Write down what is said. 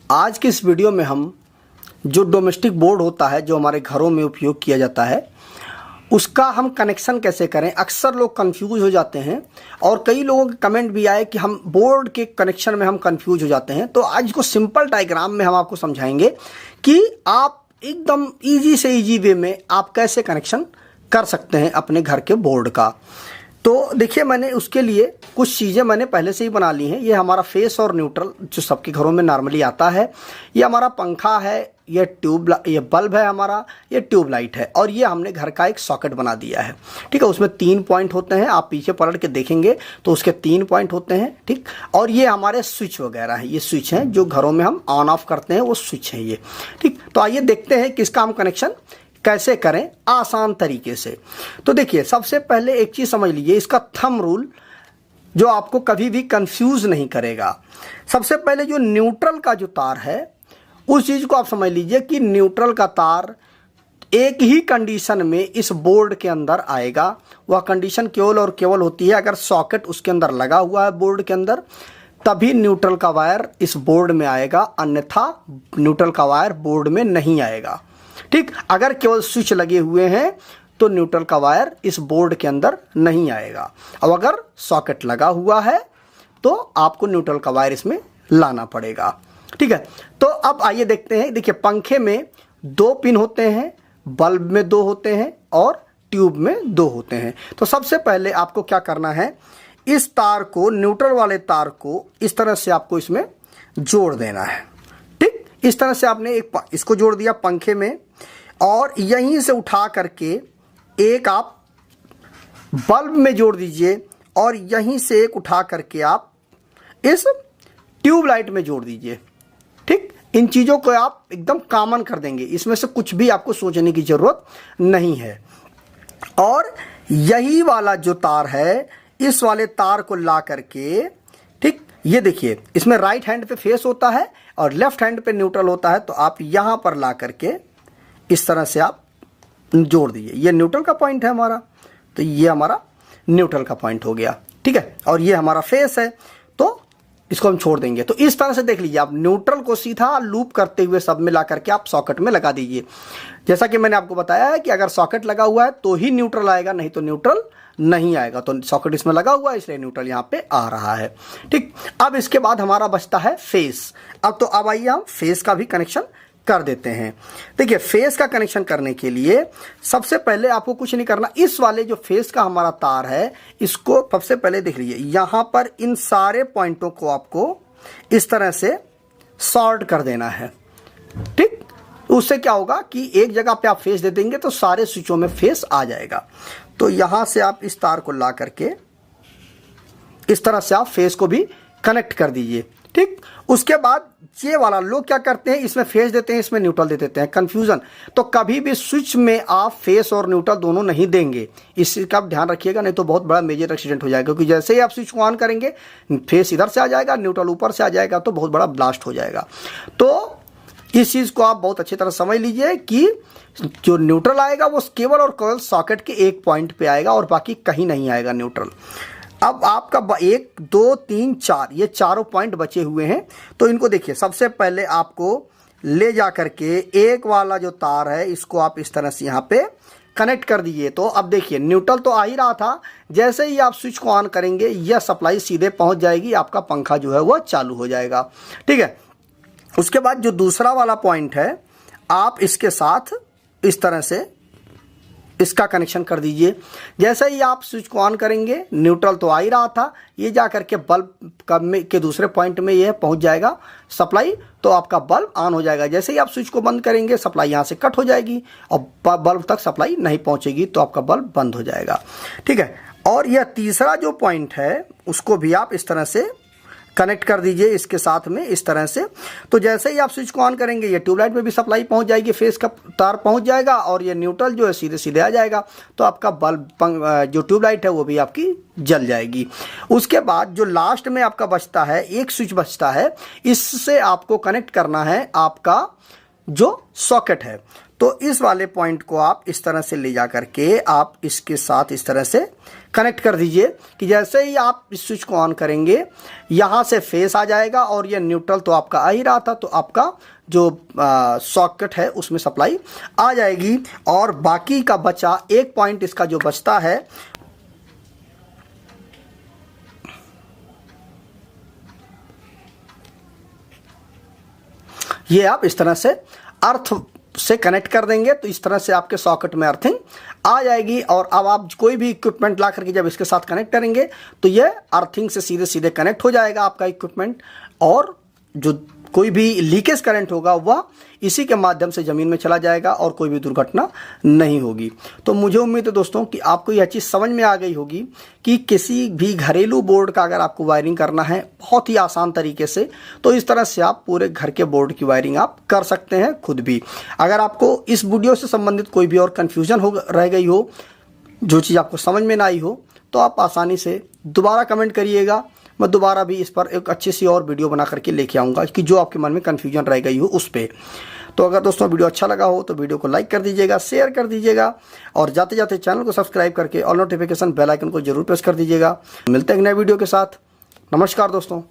आज की इस वीडियो में हम जो डोमेस्टिक बोर्ड होता है जो हमारे घरों में उपयोग किया जाता है उसका हम कनेक्शन कैसे करें। अक्सर लोग कंफ्यूज हो जाते हैं और कई लोगों के कमेंट भी आए कि हम बोर्ड के कनेक्शन में हम कंफ्यूज हो जाते हैं। तो आज को सिंपल डायग्राम में हम आपको समझाएंगे कि आप एकदम इजी से इजी वे में आप कैसे कनेक्शन कर सकते हैं अपने घर के बोर्ड का। तो देखिए, मैंने उसके लिए कुछ चीज़ें मैंने पहले से ही बना ली हैं। ये हमारा फेस और न्यूट्रल जो सबके घरों में नॉर्मली आता है, ये हमारा पंखा है, ये बल्ब है हमारा, ये ट्यूबलाइट है और ये हमने घर का एक सॉकेट बना दिया है। ठीक है, उसमें 3 पॉइंट होते हैं। आप पीछे पलट के देखेंगे तो उसके 3 पॉइंट होते हैं। ठीक, और ये हमारे स्विच वगैरह हैं, ये स्विच हैं जो घरों में हम ऑन ऑफ करते हैं, वो स्विच हैं ये। ठीक, तो आइए देखते हैं कि इसका हम कनेक्शन कैसे करें आसान तरीके से। तो देखिए, सबसे पहले एक चीज़ समझ लीजिए, इसका थंब रूल जो आपको कभी भी कंफ्यूज नहीं करेगा। सबसे पहले जो न्यूट्रल का जो तार है उस चीज़ को आप समझ लीजिए कि न्यूट्रल का तार एक ही कंडीशन में इस बोर्ड के अंदर आएगा। वह कंडीशन केवल और केवल होती है अगर सॉकेट उसके अंदर लगा हुआ है बोर्ड के अंदर, तभी न्यूट्रल का वायर इस बोर्ड में आएगा, अन्यथा न्यूट्रल का वायर बोर्ड में नहीं आएगा। ठीक, अगर केवल स्विच लगे हुए हैं तो न्यूट्रल का वायर इस बोर्ड के अंदर नहीं आएगा। अब अगर सॉकेट लगा हुआ है तो आपको न्यूट्रल का वायर इसमें लाना पड़ेगा। ठीक है, तो अब आइए देखते हैं। देखिए, पंखे में 2 पिन होते हैं, बल्ब में 2 होते हैं और ट्यूब में 2 होते हैं। तो सबसे पहले आपको क्या करना है, इस तार को, न्यूट्रल वाले तार को इस तरह से आपको इसमें जोड़ देना है। ठीक, इस तरह से आपने इसको जोड़ दिया पंखे में और यहीं से उठा करके एक आप बल्ब में जोड़ दीजिए और यहीं से एक उठा करके आप इस ट्यूबलाइट में जोड़ दीजिए। ठीक, इन चीज़ों को आप एकदम कॉमन कर देंगे, इसमें से कुछ भी आपको सोचने की ज़रूरत नहीं है। और यही वाला जो तार है, इस वाले तार को ला करके, ठीक, ये देखिए, इसमें राइट हैंड पे फेस होता है और लेफ्ट हैंड पे न्यूट्रल होता है। तो आप यहाँ पर ला करके इस तरह से आप जोड़ दीजिए। ये न्यूट्रल का पॉइंट है हमारा, तो ये हमारा न्यूट्रल का पॉइंट हो गया। ठीक है, और ये हमारा फेस है, तो इसको हम छोड़ देंगे। तो इस तरह से देख लीजिए, आप न्यूट्रल को सीधा लूप करते हुए सब में ला करके आप सॉकेट में लगा दीजिए। जैसा कि मैंने आपको बताया है कि अगर सॉकेट लगा हुआ है तो ही न्यूट्रल आएगा, नहीं तो न्यूट्रल नहीं आएगा। तो सॉकेट इसमें लगा हुआ है इसलिए न्यूट्रल यहाँ पे आ रहा है। ठीक, अब इसके बाद हमारा बचता है फेस। अब आइए हम फेस का भी कनेक्शन कर देते हैं। देखिए, फेस का कनेक्शन करने के लिए सबसे पहले आपको कुछ नहीं करना। इस वाले जो फेस का हमारा तार है, इसको सबसे पहले देख लीजिए, यहां पर इन सारे पॉइंटों को आपको इस तरह से सॉर्ट कर देना है। ठीक, उससे क्या होगा कि एक जगह पे आप फेस दे देंगे तो सारे स्विचों में फेस आ जाएगा। तो यहां से आप इस तार को ला करके इस तरह से आप फेस को भी कनेक्ट कर दीजिए। ठीक, उसके बाद ये वाला लोग क्या करते हैं, इसमें फेस देते हैं, इसमें न्यूट्रल दे देते हैं, कंफ्यूजन। तो कभी भी स्विच में आप फेस और न्यूट्रल दोनों नहीं देंगे, इस चीज़ का आप ध्यान रखिएगा, नहीं तो बहुत बड़ा मेजर एक्सीडेंट हो जाएगा। क्योंकि जैसे ही आप स्विच को ऑन करेंगे, फेस इधर से आ जाएगा, न्यूट्रल ऊपर से आ जाएगा, तो बहुत बड़ा ब्लास्ट हो जाएगा। तो इस चीज़ को आप बहुत अच्छी तरह समझ लीजिए कि जो न्यूट्रल आएगा वो केवल और केवल सॉकेट के एक पॉइंट पे आएगा और बाकी कहीं नहीं आएगा न्यूट्रल। अब आपका 1 2 3 4 ये चारों पॉइंट बचे हुए हैं। तो इनको देखिए, सबसे पहले आपको ले जा करके एक वाला जो तार है इसको आप इस तरह से यहाँ पे कनेक्ट कर दीजिए। तो अब देखिए, न्यूट्रल तो आ ही रहा था, जैसे ही आप स्विच को ऑन करेंगे यह सप्लाई सीधे पहुँच जाएगी, आपका पंखा जो है वह चालू हो जाएगा। ठीक है, उसके बाद जो दूसरा वाला पॉइंट है, आप इसके साथ इस तरह से इसका कनेक्शन कर दीजिए। जैसे ही आप स्विच को ऑन करेंगे, न्यूट्रल तो आ ही रहा था, ये जा करके बल्ब के दूसरे पॉइंट में ये पहुंच जाएगा सप्लाई, तो आपका बल्ब ऑन हो जाएगा। जैसे ही आप स्विच को बंद करेंगे, सप्लाई यहाँ से कट हो जाएगी और बल्ब तक सप्लाई नहीं पहुंचेगी, तो आपका बल्ब बंद हो जाएगा। ठीक है, और यह तीसरा जो पॉइंट है उसको भी आप इस तरह से कनेक्ट कर दीजिए इसके साथ में इस तरह से। तो जैसे ही आप स्विच को ऑन करेंगे, ये ट्यूबलाइट में भी सप्लाई पहुंच जाएगी, फेस का तार पहुंच जाएगा और ये न्यूट्रल जो है सीधे सीधे आ जाएगा, तो आपका बल्ब जो ट्यूबलाइट है वो भी आपकी जल जाएगी। उसके बाद जो लास्ट में आपका बचता है, एक स्विच बचता है, इससे आपको कनेक्ट करना है आपका जो सॉकेट है। तो इस वाले पॉइंट को आप इस तरह से ले जा करके आप इसके साथ इस तरह से कनेक्ट कर दीजिए कि जैसे ही आप इस स्विच को ऑन करेंगे यहाँ से फेस आ जाएगा और ये न्यूट्रल तो आपका आ ही रहा था, तो आपका जो सॉकेट है उसमें सप्लाई आ जाएगी। और बाकी का बचा एक पॉइंट इसका जो बचता है ये आप इस तरह से अर्थ से कनेक्ट कर देंगे तो इस तरह से आपके सॉकेट में अर्थिंग आ जाएगी। और अब आप कोई भी इक्विपमेंट ला करके जब इसके साथ कनेक्ट करेंगे तो ये अर्थिंग से सीधे सीधे कनेक्ट हो जाएगा आपका इक्विपमेंट, और जो कोई भी लीकेज करंट होगा वह इसी के माध्यम से ज़मीन में चला जाएगा और कोई भी दुर्घटना नहीं होगी। तो मुझे उम्मीद है दोस्तों कि आपको यह चीज़ समझ में आ गई होगी कि किसी भी घरेलू बोर्ड का अगर आपको वायरिंग करना है बहुत ही आसान तरीके से, तो इस तरह से आप पूरे घर के बोर्ड की वायरिंग आप कर सकते हैं खुद भी। अगर आपको इस वीडियो से संबंधित कोई भी और कन्फ्यूजन हो रह गई हो, जो चीज़ आपको समझ में ना आई हो, तो आप आसानी से दोबारा कमेंट करिएगा। मैं दोबारा भी इस पर एक अच्छी सी और वीडियो बना करके लेके आऊँगा कि जो आपके मन में कन्फ्यूजन रह गई हो उस पर। तो अगर दोस्तों वीडियो अच्छा लगा हो तो वीडियो को लाइक कर दीजिएगा, शेयर कर दीजिएगा, और जाते जाते चैनल को सब्सक्राइब करके ऑल नोटिफिकेशन बेल आइकन को जरूर प्रेस कर दीजिएगा। मिलते हैं एक नए वीडियो के साथ। नमस्कार दोस्तों।